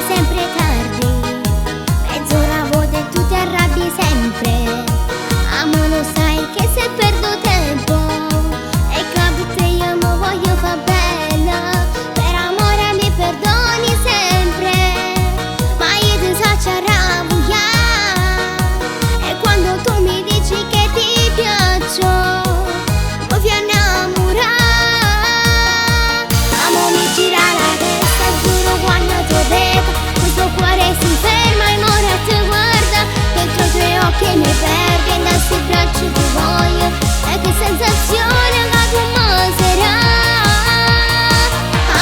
sempre tardi, mezz'ora vuota e tu ti arrabbi sempre. Amo, lo sai che se perdo tempo e capite io mi voglio fa bella, per amore mi perdoni sempre, ma io ti faccio arrabbiare. E quando tu mi dici che ti piaccio mi fai innamorare. Amo, mi gira la testa, giuro quando ti vedo questo cuore si ferma e ora ti guarda, dentro i tuoi occhi mi perdo, in questi bracci ti voglio, e che sensazione la tua masera.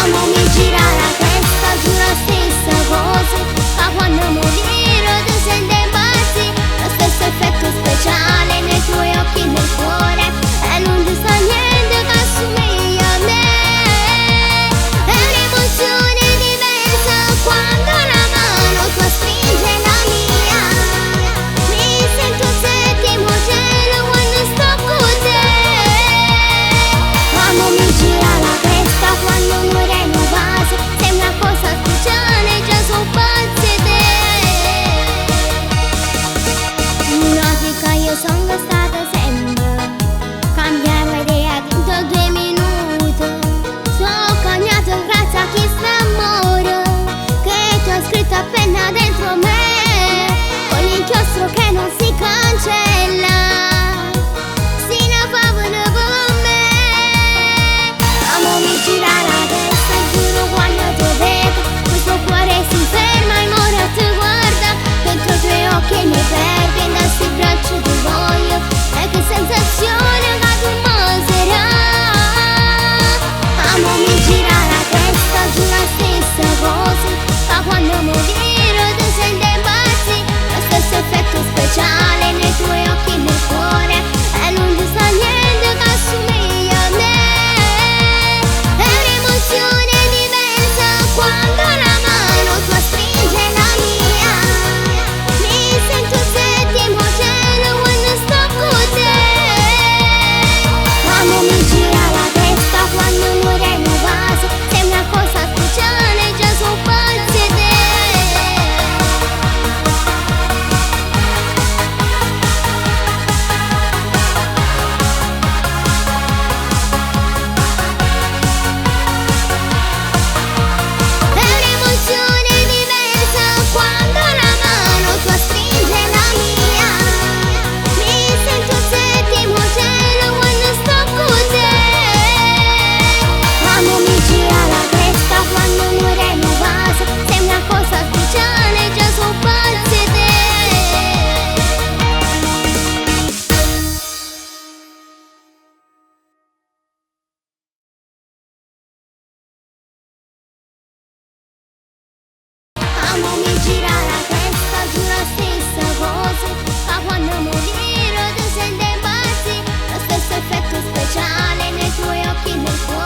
Amo, mi gira la testa, giuro la stessa cosa, ma quando morire ti senti impazzi, lo stesso effetto speciale nei tuoi occhi e nel cuore, e non ci sta niente che assomiglia a me. È un'emozione diversa quando la mano tua stringe la mia, mi sento al settimo cielo quando sto con te. Amo, mi gira la testa quando muore in un vaso, sei una cosa speciale, già sono pazze te. Lunatico io sono stata sempre, cambiare idea dentro 2 minuti, sono cambiato grazie a chi s'amore, che tu hai scritto appena dentro me, con l'inchiostro che non si cancella, si ne favano con me. Amo, mi gira la testa, giuro quando ti vedo questo cuore si ferma e ora ti guarda, dentro i tuoi occhi mi perdo, in questi bracci ti voglio, e che sensazione la tua masera. Amo, mi gira la testa, giuro la stessa cosa, ma quando morire ti senti impazzi, lo stesso effetto speciale nei tuoi occhi e nel cuore, e non ci sta niente che assomiglia a me. È un'emozione diversa quando la mano tua stringe la mia, mi sento al settimo cielo quando sto con te. Amo, mi gira la testa quando muore in un vaso, sei una cosa speciale, già sono pazze te. È un'emozione diversa quando la mano tua stringe la mia, mi sento al settimo cielo quando sto con te. Amo, mi gira la testa quando muore in un vaso, sei una cosa speciale, già sono pazze te. Amo, mi gira la testa, giuro la stessa cosa, ma quando morire ti senti impazzi, lo stesso effetto speciale nei tuoi occhi e nel cuore.